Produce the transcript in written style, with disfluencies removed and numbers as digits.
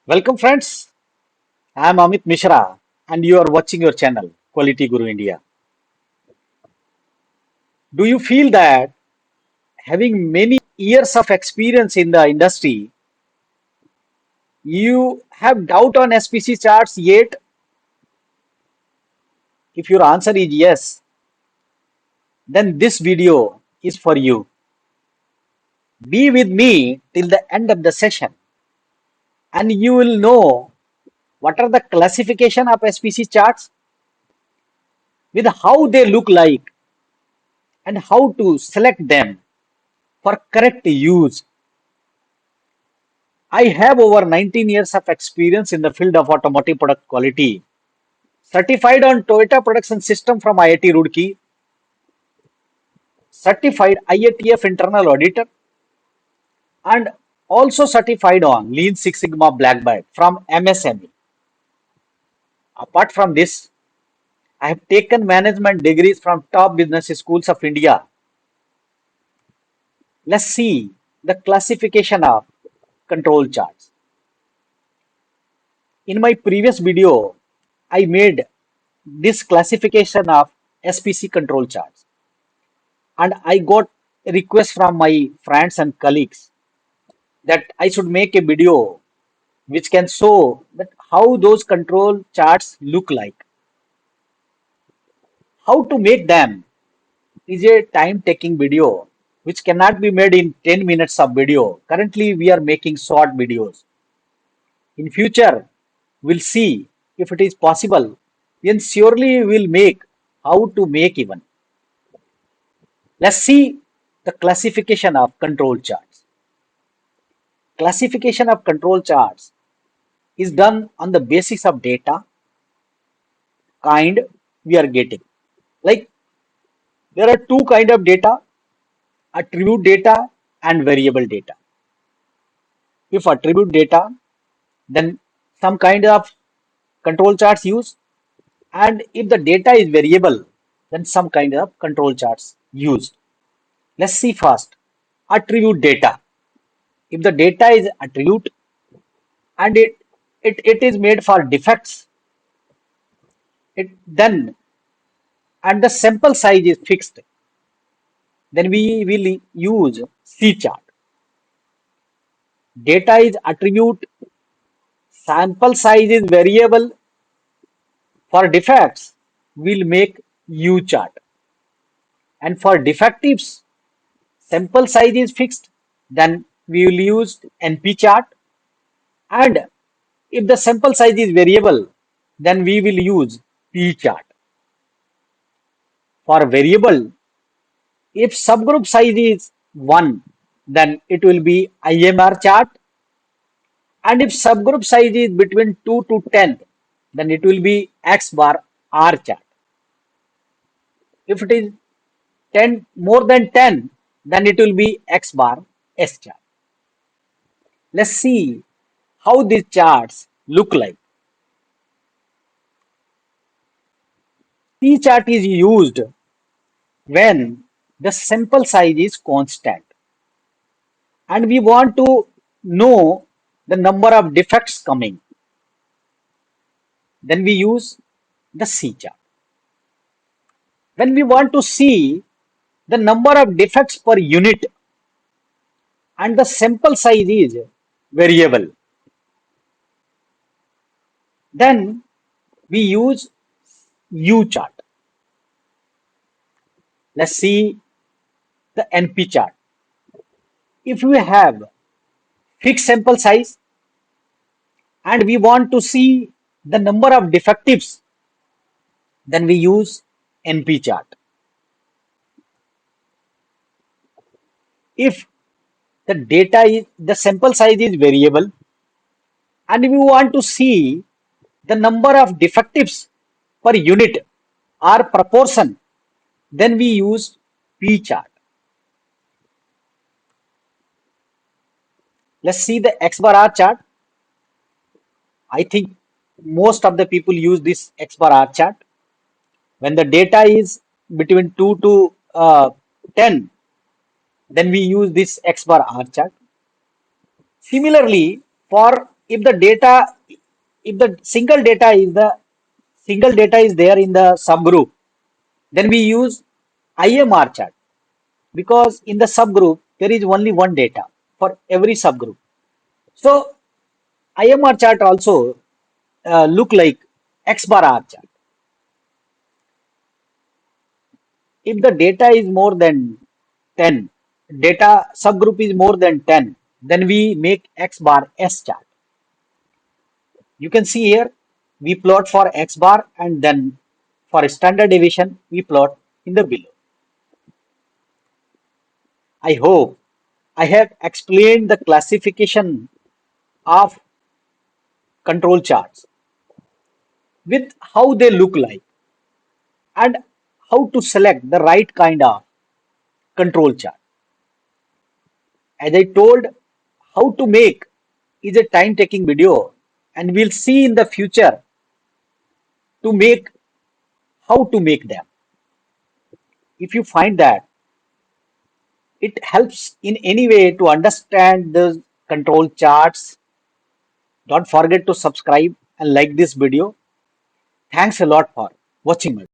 Welcome, friends. I am Amit Mishra, and you are watching your channel, Quality Guru India. Do you feel that having many years of experience in the industry, you have doubt on SPC charts yet? If your answer is yes, then this video is for you. Be with me till the end of the session, and you will know what are the classification of SPC charts, with how they look like, and how to select them for correct use. I have over 19 years of experience in the field of automotive product quality, certified on Toyota Production System from IIT Roorkee, certified IATF internal auditor, and also certified on Lean Six Sigma Black Belt from MSME. Apart from this, I have taken management degrees from top business schools of India. Let's see the classification of control charts. In my previous video, I made this classification of SPC control charts, and I got a request from my friends and colleagues that I should make a video which can show that how those control charts look like. How to make them is a time taking video which cannot be made in 10 minutes of video. Currently we are making short videos. In future we'll see if it is possible, then surely we'll make how to make even. Let's see the classification of control charts. Classification of control charts is done on the basis of data kind we are getting. Like there are two kind of data, attribute data and variable data. If attribute data, then some kind of control charts used, and if the data is variable, then some kind of control charts used. Let's see first attribute data. If the data is attribute and it is made for defects, it then and the sample size is fixed, then we will use C chart. Data is attribute, sample size is variable. For defects, we'll make U chart. And for defectives, sample size is fixed, then we will use NP chart. And if the sample size is variable, then we will use P chart. For variable, if subgroup size is 1, then it will be IMR chart. And if subgroup size is between 2 to 10, then it will be X bar R chart. If it is 10 more than 10, then it will be X bar S chart. Let's see how these charts look like. P chart is used when the sample size is constant and we want to know the number of defects coming. Then we use the C chart. When we want to see the number of defects per unit and the sample size is variable, then we use U chart. Let's see the NP chart. If we have fixed sample size and we want to see the number of defectives, then we use NP chart. If the sample size is variable and we want to see the number of defectives per unit or proportion, then we use P chart. Let's see the X bar R chart. I think most of the people use this X bar R chart. When the data is between 2 to 10, then we use this X bar R chart. Similarly, for If the data, if the single data is there in the subgroup, then we use IMR chart, because in the subgroup there is only one data for every subgroup. So IMR chart also look like X bar R chart. If the data is more than 10, data subgroup is more than 10, then we make X bar S chart. You can see here we plot for X bar, and then for a standard deviation we plot in the below. I hope I have explained the classification of control charts with how they look like and how to select the right kind of control chart. As I told, how to make is a time taking video, and we'll see in the future to make how to make them. If you find that it helps in any way to understand the control charts, don't forget to subscribe and like this video. Thanks a lot for watching my video.